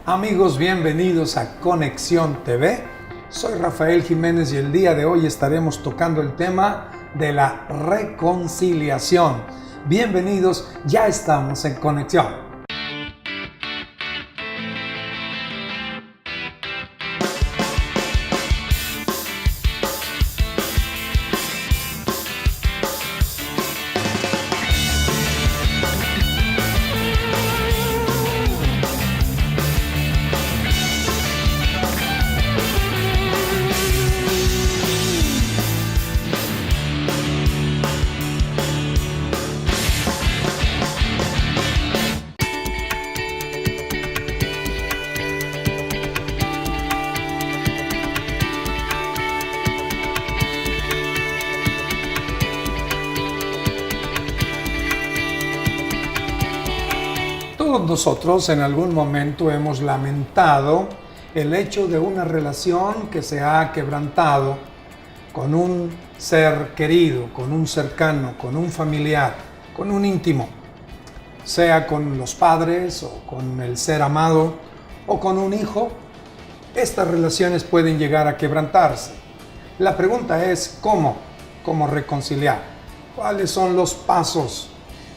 Amigos, bienvenidos a Conexión TV. Soy Rafael Jiménez y el día de hoy estaremos tocando el tema de la reconciliación. Bienvenidos, ya estamos en Conexión. Todos nosotros en algún momento hemos lamentado el hecho de una relación que se ha quebrantado con un ser querido, con un cercano, con un familiar, con un íntimo, sea con los padres o con el ser amado o con un hijo. Estas relaciones pueden llegar a quebrantarse. La pregunta es ¿cómo reconciliar? ¿Cuáles son los pasos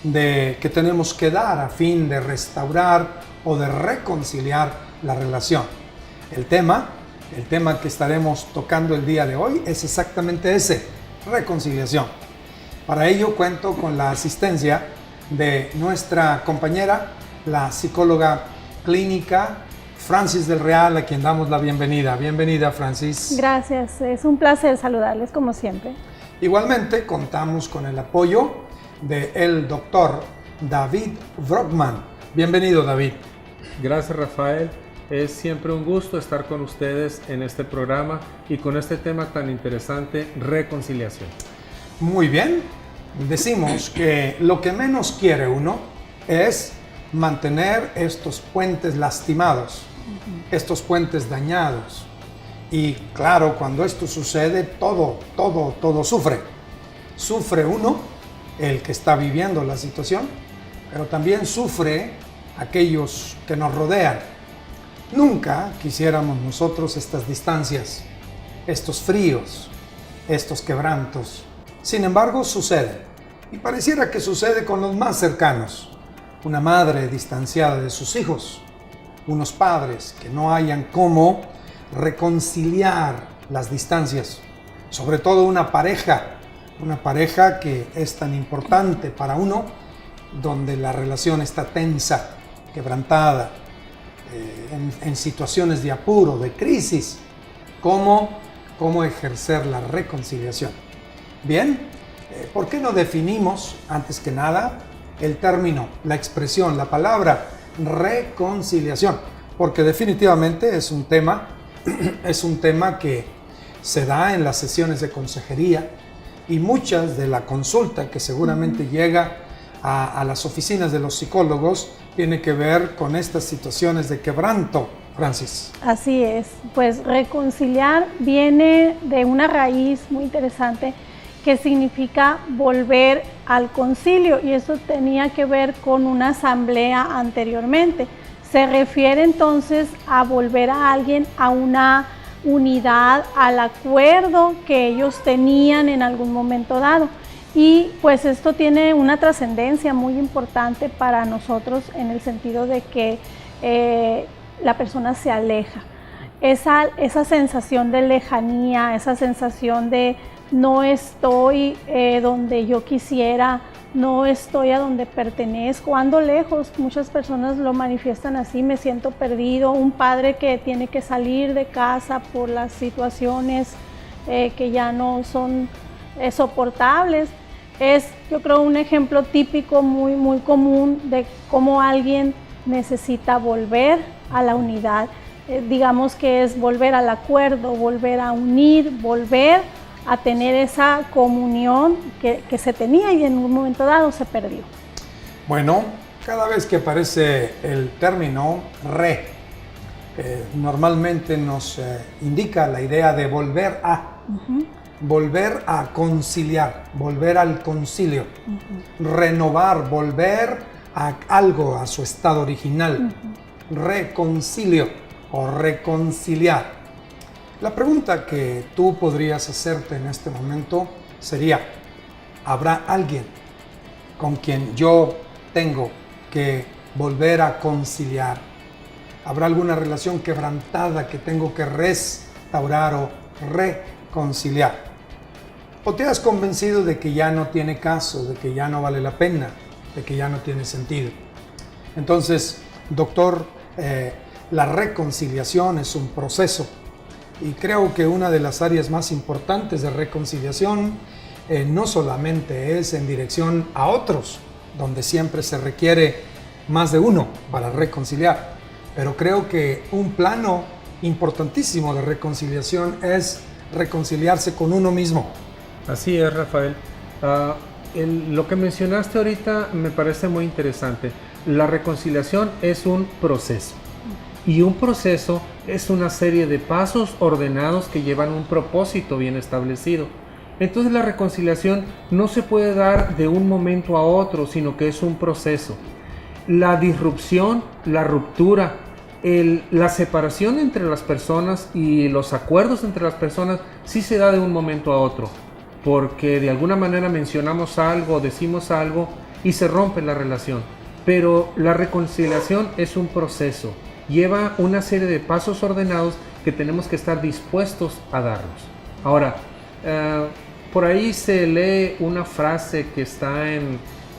que tenemos que dar a fin de restaurar o de reconciliar la relación? El tema que estaremos tocando el día de hoy es exactamente ese, reconciliación. Para ello cuento con la asistencia de nuestra compañera, la psicóloga clínica Francis del Real, a quien damos la bienvenida. Bienvenida, Francis. Gracias, es un placer saludarles como siempre. Igualmente contamos con el apoyo del doctor David Brockman. Bienvenido, David. Gracias, Rafael. Es siempre un gusto estar con ustedes en este programa y con este tema tan interesante, reconciliación. Muy bien. Decimos que lo que menos quiere uno es mantener estos puentes lastimados, estos puentes dañados. Y claro, cuando esto sucede, todo sufre. Sufre uno, el que está viviendo la situación, pero también sufre aquellos que nos rodean. Nunca quisiéramos nosotros estas distancias, estos fríos, estos quebrantos. Sin embargo, sucede. Y pareciera que sucede con los más cercanos. Una madre distanciada de sus hijos, unos padres que no hayan cómo reconciliar las distancias, sobre todo una pareja que es tan importante para uno, donde la relación está tensa, quebrantada, en situaciones de apuro, de crisis. ¿Cómo ejercer la reconciliación? Bien, ¿por qué no definimos, antes que nada, el término, la expresión, la palabra reconciliación? Porque definitivamente es un tema que se da en las sesiones de consejería, y muchas de la consulta que seguramente llega a las oficinas de los psicólogos tiene que ver con estas situaciones de quebranto, Francis. Así es, pues reconciliar viene de una raíz muy interesante que significa volver al concilio, y eso tenía que ver con una asamblea anteriormente. Se refiere entonces a volver a alguien a una unidad, al acuerdo que ellos tenían en algún momento dado. Y pues esto tiene una trascendencia muy importante para nosotros en el sentido de que la persona se aleja. Esa sensación de lejanía, esa sensación de no estoy donde yo quisiera, no estoy a donde pertenezco, ando lejos. Muchas personas lo manifiestan así: me siento perdido. Un padre que tiene que salir de casa por las situaciones que ya no son soportables. Es, yo creo, un ejemplo típico muy común de cómo alguien necesita volver a la unidad. Digamos que es volver al acuerdo, volver a unir, volver a tener esa comunión que se tenía y en un momento dado se perdió. Bueno, cada vez que aparece el término normalmente nos indica la idea de volver a conciliar, volver al concilio, renovar, volver a algo, a su estado original. reconcilio o reconciliar. La pregunta que tú podrías hacerte en este momento sería, ¿habrá alguien con quien yo tengo que volver a conciliar? ¿Habrá alguna relación quebrantada que tengo que restaurar o reconciliar? ¿O te has convencido de que ya no tiene caso, de que ya no vale la pena, de que ya no tiene sentido? Entonces, doctor, la reconciliación es un proceso y creo que una de las áreas más importantes de reconciliación no solamente es en dirección a otros, donde siempre se requiere más de uno para reconciliar, pero creo que un plano importantísimo de reconciliación es reconciliarse con uno mismo. Así es, Rafael. Lo que mencionaste ahorita me parece muy interesante. La reconciliación es un proceso. Y un proceso es una serie de pasos ordenados que llevan un propósito bien establecido. Entonces la reconciliación no se puede dar de un momento a otro, sino que es un proceso. La disrupción, la ruptura, la separación entre las personas y los acuerdos entre las personas sí se da de un momento a otro, porque de alguna manera mencionamos algo, decimos algo y se rompe la relación. Pero la reconciliación es un proceso, lleva una serie de pasos ordenados que tenemos que estar dispuestos a darlos. Ahora, por ahí se lee una frase que está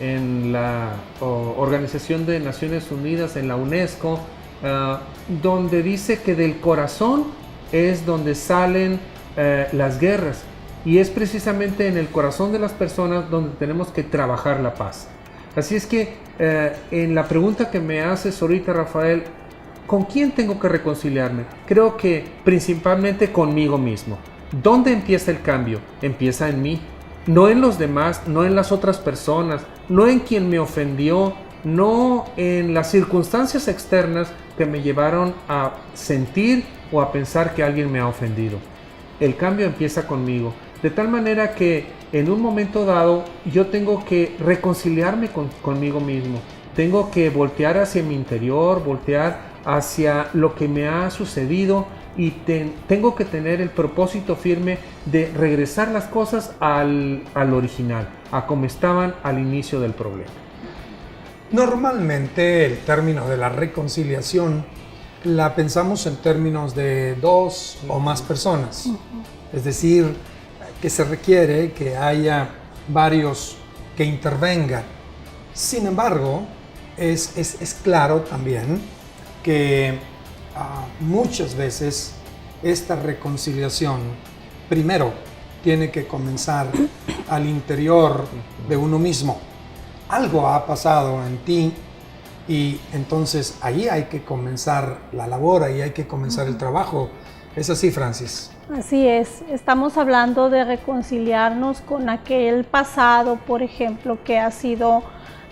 en la Organización de Naciones Unidas, en la UNESCO, donde dice que del corazón es donde salen las guerras, y es precisamente en el corazón de las personas donde tenemos que trabajar la paz. Así es que en la pregunta que me haces ahorita, Rafael, ¿con quién tengo que reconciliarme? Creo que principalmente conmigo mismo. ¿Dónde empieza el cambio? Empieza en mí, no en los demás, no en las otras personas, no en quien me ofendió, no en las circunstancias externas que me llevaron a sentir o a pensar que alguien me ha ofendido. El cambio empieza conmigo, de tal manera que en un momento dado yo tengo que reconciliarme conmigo mismo, tengo que voltear hacia mi interior, voltear hacia lo que me ha sucedido y tengo que tener el propósito firme de regresar las cosas al original, a como estaban al inicio del problema. Normalmente el término de la reconciliación la pensamos en términos de dos o más personas, es decir, que se requiere que haya varios que intervengan. Sin embargo, es claro también que muchas veces esta reconciliación primero tiene que comenzar al interior de uno mismo. Algo ha pasado en ti y entonces ahí hay que comenzar la labor, ahí hay que comenzar el trabajo. ¿Es así, Francis? Así es, estamos hablando de reconciliarnos con aquel pasado, por ejemplo, que ha sido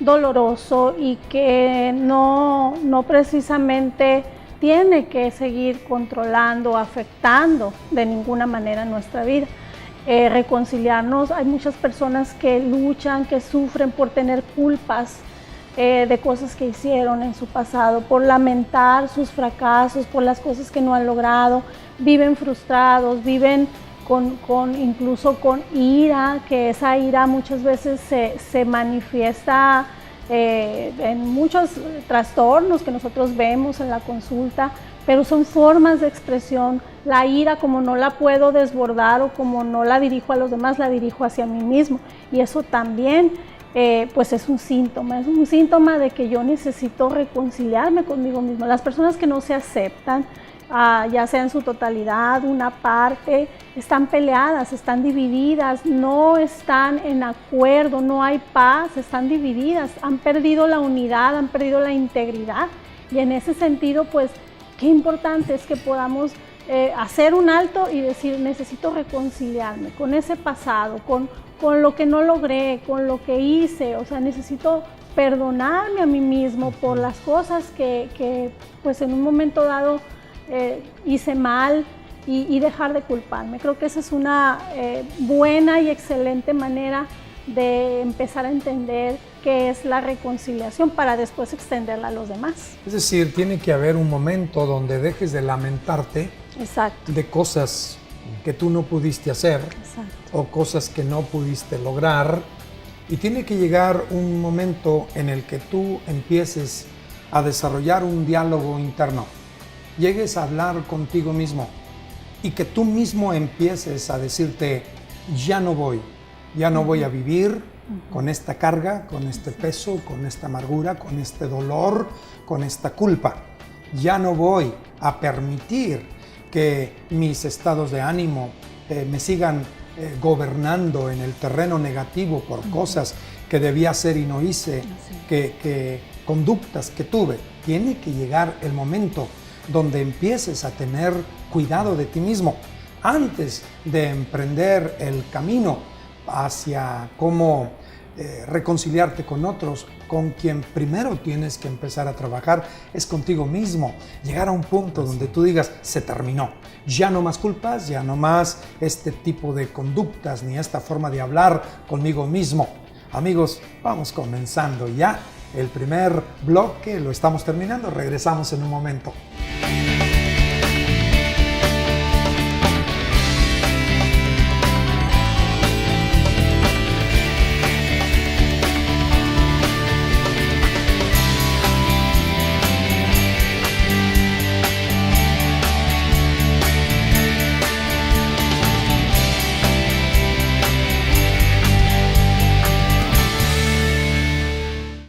doloroso y que no precisamente tiene que seguir controlando, afectando de ninguna manera nuestra vida. Reconciliarnos, hay muchas personas que luchan, que sufren por tener culpas de cosas que hicieron en su pasado, por lamentar sus fracasos, por las cosas que no han logrado, viven frustrados, viven incluso con ira, que esa ira muchas veces se manifiesta en muchos trastornos que nosotros vemos en la consulta, pero son formas de expresión. La ira, como no la puedo desbordar o como no la dirijo a los demás, la dirijo hacia mí mismo, y eso también pues es un síntoma de que yo necesito reconciliarme conmigo mismo. Las personas que no se aceptan, ya sea en su totalidad, una parte, están peleadas, están divididas, no están en acuerdo, no hay paz, están divididas, han perdido la unidad, han perdido la integridad, y en ese sentido, pues, qué importante es que podamos hacer un alto y decir, necesito reconciliarme con ese pasado, con lo que no logré, con lo que hice, o sea, necesito perdonarme a mí mismo por las cosas que pues en un momento dado hice mal y dejar de culparme. Creo que esa es una buena y excelente manera de empezar a entender qué es la reconciliación para después extenderla a los demás. Es decir, tiene que haber un momento donde dejes de lamentarte Exacto. de cosas que tú no pudiste hacer Exacto. o cosas que no pudiste lograr, y tiene que llegar un momento en el que tú empieces a desarrollar un diálogo interno, llegues a hablar contigo mismo y que tú mismo empieces a decirte, ya no voy a vivir con esta carga, con este peso, con esta amargura, con este dolor, con esta culpa. Ya no voy a permitir que mis estados de ánimo me sigan gobernando en el terreno negativo por cosas que debía hacer y no hice, que conductas que tuve. Tiene que llegar el momento donde empieces a tener cuidado de ti mismo antes de emprender el camino hacia cómo reconciliarte con otros. Con quien primero tienes que empezar a trabajar es contigo mismo. Llegar a un punto donde tú digas, se terminó. Ya no más culpas, ya no más este tipo de conductas ni esta forma de hablar conmigo mismo. Amigos, vamos comenzando ya el primer bloque, lo estamos terminando, regresamos en un momento.